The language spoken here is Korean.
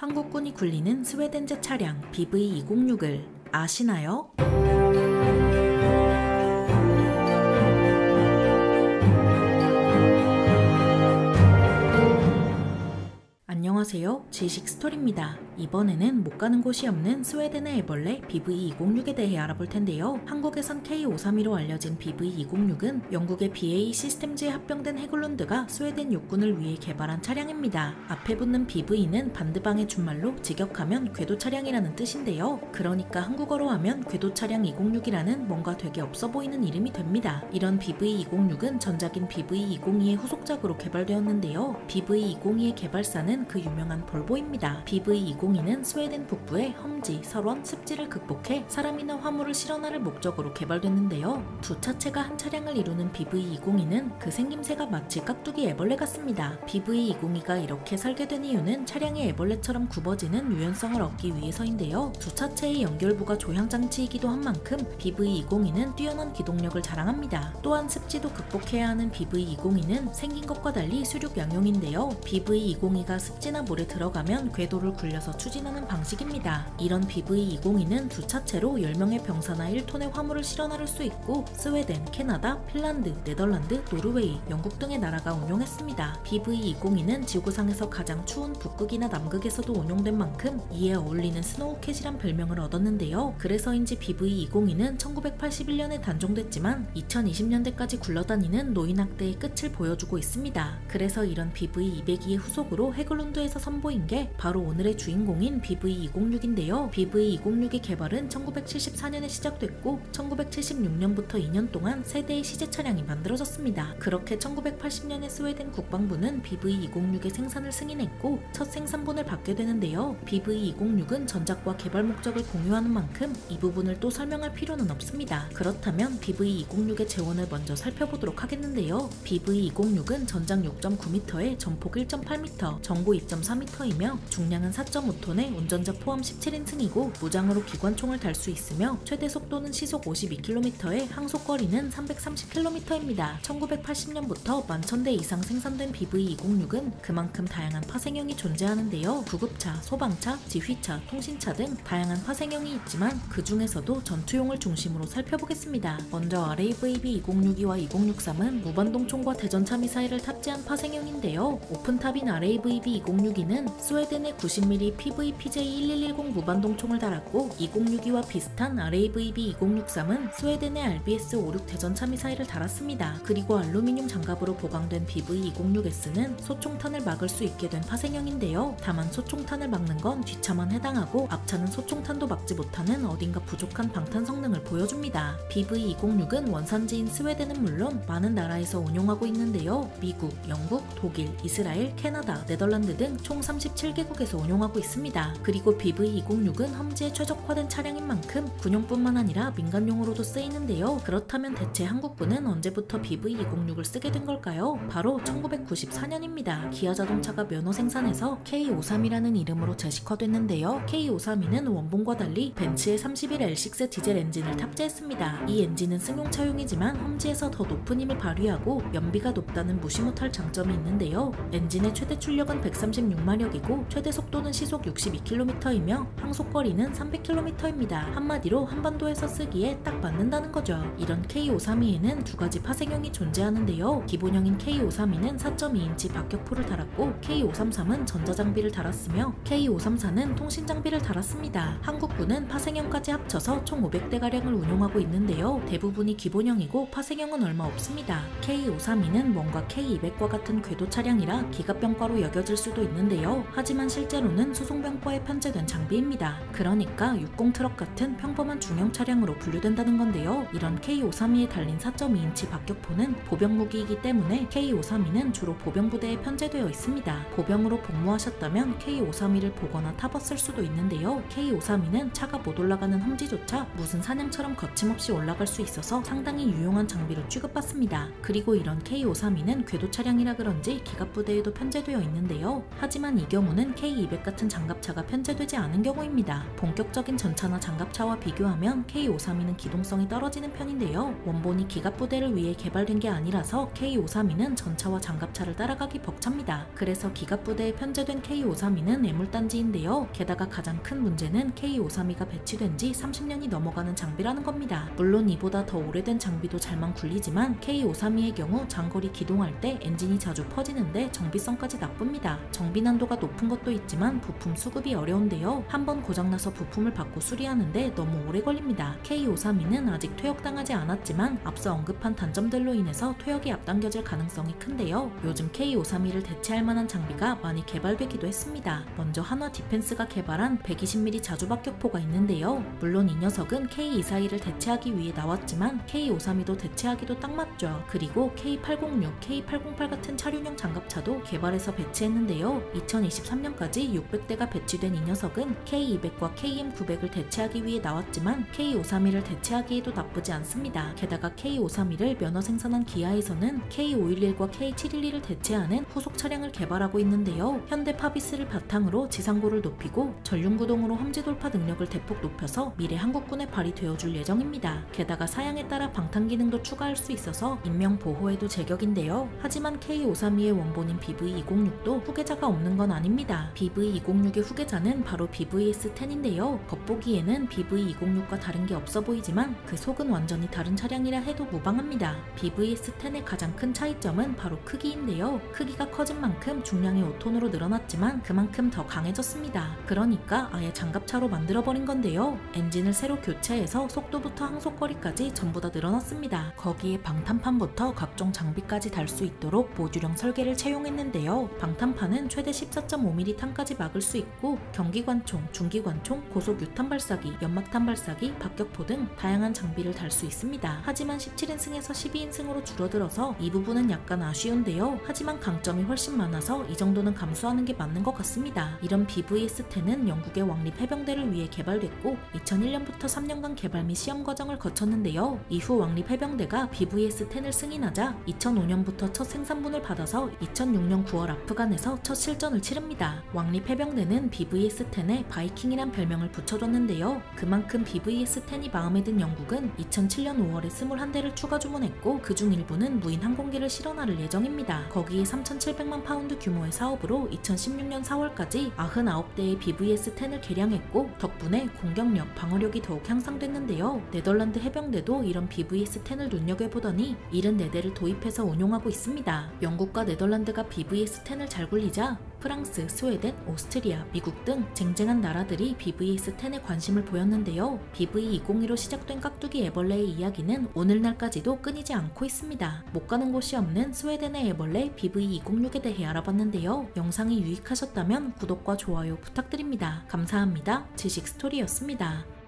한국군이 굴리는 스웨덴제 차량 BV206을 아시나요? 안녕하세요. 지식스토리입니다. 이번에는 못 가는 곳이 없는 스웨덴의 애벌레 BV206에 대해 알아볼 텐데요. 한국에선 K532로 알려진 BV206은 영국의 BAE 시스템즈에 합병된 해글룬드가 스웨덴 육군을 위해 개발한 차량입니다. 앞에 붙는 BV는 반드방의 준말로 직역하면 궤도 차량이라는 뜻인데요. 그러니까 한국어로 하면 궤도 차량 206이라는 뭔가 되게 없어 보이는 이름이 됩니다. 이런 BV206은 전작인 BV202의 후속작으로 개발되었는데요. BV202의 개발사는 그 유명한 볼보입니다. BV202는 스웨덴 북부의 험지, 설원, 습지를 극복해 사람이나 화물을 실어나를 목적으로 개발됐는데요. 두 차체가 한 차량을 이루는 BV202는 그 생김새가 마치 깍두기 애벌레 같습니다. BV202가 이렇게 설계된 이유는 차량의 애벌레처럼 굽어지는 유연성을 얻기 위해서인데요. 두 차체의 연결부가 조향장치이기도 한 만큼 BV202는 뛰어난 기동력을 자랑합니다. 또한 습지도 극복해야 하는 BV202는 생긴 것과 달리 수륙 양용인데요. BV202가 습지나 물에 들어가면 궤도를 굴려서 추진하는 방식입니다. 이런 BV202는 두 차체로 10명의 병사나 1톤의 화물을 실어 나를 수 있고 스웨덴, 캐나다, 핀란드, 네덜란드, 노르웨이, 영국 등의 나라가 운용했습니다. BV202는 지구상에서 가장 추운 북극이나 남극에서도 운용된 만큼 이에 어울리는 스노우캣이란 별명을 얻었는데요. 그래서인지 BV202는 1981년에 단종됐지만 2020년대까지 굴러다니는 노인학대의 끝을 보여주고 있습니다. 그래서 이런 BV202의 후속으로 해글룬드에서 선보인 게 바로 오늘의 주인공인 BV206인데요. BV206의 개발은 1974년에 시작됐고 1976년부터 2년 동안 세 대의 시제 차량이 만들어졌습니다. 그렇게 1980년에 스웨덴 국방부는 BV206의 생산을 승인했고 첫 생산본을 받게 되는데요. BV206은 전작과 개발 목적을 공유하는 만큼 이 부분을 또 설명할 필요는 없습니다. 그렇다면 BV206의 재원을 먼저 살펴보도록 하겠는데요. BV206은 전장 6.9m에 전폭 1.8m, 전고 2.4m이며 중량은 4.5톤에 운전자 포함 17인승이고 무장으로 기관총을 달 수 있으며 최대 속도는 시속 52km에 항속거리는 330km입니다. 1980년부터 11,000대 이상 생산된 BV206은 그만큼 다양한 파생형이 존재하는데요. 구급차, 소방차, 지휘차, 통신차 등 다양한 파생형이 있지만 그 중에서도 전투용을 중심으로 살펴보겠습니다. 먼저 RAVB206-2와 2063은 무반동총과 대전차 미사일을 탑재한 파생형인데요. 오픈탑인 RAVB206-2는 스웨덴의 90mm PVPJ1110 무반동총을 달았고 2062와 비슷한 RAVB206-3은 스웨덴의 RBS-56 대전차 미사일을 달았습니다. 그리고 알루미늄 장갑으로 보강된 BV206S는 소총탄을 막을 수 있게 된 파생형인데요. 다만 소총탄을 막는 건 뒷차만 해당하고 앞차는 소총탄도 막지 못하는 어딘가 부족한 방탄 성능을 보여줍니다. BV206은 원산지인 스웨덴은 물론 많은 나라에서 운용하고 있는데요. 미국, 영국, 독일, 이스라엘, 캐나다, 네덜란드 등 총 37개국에서 운용하고 있습니다. 그리고 BV206은 험지에 최적화된 차량인 만큼 군용뿐만 아니라 민간용으로도 쓰이는데요. 그렇다면 대체 한국군은 언제부터 BV206을 쓰게 된 걸까요? 바로 1994년입니다. 기아 자동차가 면허 생산해서 K532라는 이름으로 제식화됐는데요. K532는 원본과 달리 벤츠의 31L6 디젤 엔진을 탑재했습니다. 이 엔진은 승용차용이지만 험지에서 더 높은 힘을 발휘하고 연비가 높다는 무시 못할 장점이 있는데요. 엔진의 최대 출력은 136마력이고 최대 속도는 시속 62km이며 항속거리는 300km입니다. 한마디로 한반도에서 쓰기에 딱 맞는다는 거죠. 이런 K532에는 두 가지 파생형이 존재하는데요. 기본형인 K532는 4.2인치 박격포를 달았고 K533은 전자장비를 달았으며 K534는 통신장비를 달았습니다. 한국군은 파생형까지 합쳐서 총 500대가량을 운용하고 있는데요. 대부분이 기본형이고 파생형은 얼마 없습니다. K532는 뭔가 K200과 같은 궤도 차량이라 기갑병과로 여겨질 수도 있는데요. 하지만 실제로는 수송병과에 편제된 장비입니다. 그러니까 60트럭 같은 평범한 중형 차량으로 분류된다는 건데요. 이런 K532에 달린 4.2인치 박격포는 보병무기이기 때문에 K532는 주로 보병부대에 편제되어 있습니다. 보병으로 복무하셨다면 K532를 보거나 타봤을 수도 있는데요. K532는 차가 못 올라가는 험지조차 무슨 사냥처럼 거침없이 올라갈 수 있어서 상당히 유용한 장비로 취급받습니다. 그리고 이런 K532는 궤도 차량이라 그런지 기갑부대에도 편제되어 있는데요. 있는데요. 하지만 이 경우는 K200 같은 장갑차가 편제되지 않은 경우입니다. 본격적인 전차나 장갑차와 비교하면 K532는 기동성이 떨어지는 편인데요. 원본이 기갑부대를 위해 개발된 게 아니라서 K532는 전차와 장갑차를 따라가기 벅찹니다. 그래서 기갑부대에 편제된 K532는 애물단지인데요. 게다가 가장 큰 문제는 K532가 배치된 지 30년이 넘어가는 장비라는 겁니다. 물론 이보다 더 오래된 장비도 잘만 굴리지만 K532의 경우 장거리 기동할 때 엔진이 자주 퍼지는데 정비성까지 나쁩니다. 정비 난도가 높은 것도 있지만 부품 수급이 어려운데요. 한번 고장나서 부품을 바꿔 수리하는데 너무 오래 걸립니다. K532는 아직 퇴역당하지 않았지만 앞서 언급한 단점들로 인해서 퇴역이 앞당겨질 가능성이 큰데요. 요즘 K532를 대체할 만한 장비가 많이 개발되기도 했습니다. 먼저 한화 디펜스가 개발한 120mm 자주박격포가 있는데요. 물론 이 녀석은 K242를 대체하기 위해 나왔지만 K532도 대체하기도 딱 맞죠. 그리고 K806, K808 같은 차륜형 장갑차도 개발해서 배치했는데요. 2023년까지 600대가 배치된 이 녀석은 K200과 KM900을 대체하기 위해 나왔지만 K532를 대체하기에도 나쁘지 않습니다. 게다가 K532를 면허 생산한 기아에서는 K511과 K712를 대체하는 후속 차량을 개발하고 있는데요. 현대 파비스를 바탕으로 지상고를 높이고 전륜구동으로 험지 돌파 능력을 대폭 높여서 미래 한국군의 발이 되어줄 예정입니다. 게다가 사양에 따라 방탄 기능도 추가할 수 있어서 인명 보호에도 제격인데요. 하지만 K532의 원본인 BV206도 후계자가 없는 건 아닙니다. BV206의 후계자는 바로 BVS10인데요. 겉보기에는 BV206과 다른 게 없어 보이지만 그 속은 완전히 다른 차량이라 해도 무방합니다. BVS10의 가장 큰 차이점은 바로 크기인데요. 크기가 커진 만큼 중량이 5톤으로 늘어났지만 그만큼 더 강해졌습니다. 그러니까 아예 장갑차로 만들어버린 건데요. 엔진을 새로 교체해서 속도부터 항속거리까지 전부 다 늘어났습니다. 거기에 방탄판부터 각종 장비까지 달 수 있도록 모듈형 설계를 채용했는데요. 방탄판은 최대 14.5mm 탄까지 막을 수 있고 경기관총, 중기관총, 고속 유탄 발사기, 연막탄 발사기, 박격포 등 다양한 장비를 달 수 있습니다. 하지만 17인승에서 12인승으로 줄어들어서 이 부분은 약간 아쉬운데요. 하지만 강점이 훨씬 많아서 이 정도는 감수하는 게 맞는 것 같습니다. 이런 BVS10은 영국의 왕립 해병대를 위해 개발됐고 2001년부터 3년간 개발 및 시험 과정을 거쳤는데요. 이후 왕립 해병대가 BVS10을 승인하자 2005년부터 첫 생산분을 받아서 2006년 9월 아프간에서 첫 실전을 치릅니다. 왕립 해병대는 BVS10에 바이킹이란 별명을 붙여줬는데요. 그만큼 BVS10이 마음에 든 영국은 2007년 5월에 21대를 추가 주문했고 그중 일부는 무인 항공기를 실어나를 예정입니다. 거기에 3,700만 파운드 규모의 사업으로 2016년 4월까지 99대의 BVS10을 개량했고 덕분에 공격력, 방어력이 더욱 향상됐는데요. 네덜란드 해병대도 이런 BVS10을 눈여겨보더니 74대를 도입해서 운용하고 있습니다. 영국과 네덜란드가 BVS10을 잘 굴리자 프랑스, 스웨덴, 오스트리아, 미국 등 쟁쟁한 나라들이 BVS10에 관심을 보였는데요. BV202로 시작된 깍두기 애벌레의 이야기는 오늘날까지도 끊이지 않고 있습니다. 못 가는 곳이 없는 스웨덴의 애벌레 BV206에 대해 알아봤는데요. 영상이 유익하셨다면 구독과 좋아요 부탁드립니다. 감사합니다. 지식스토리였습니다.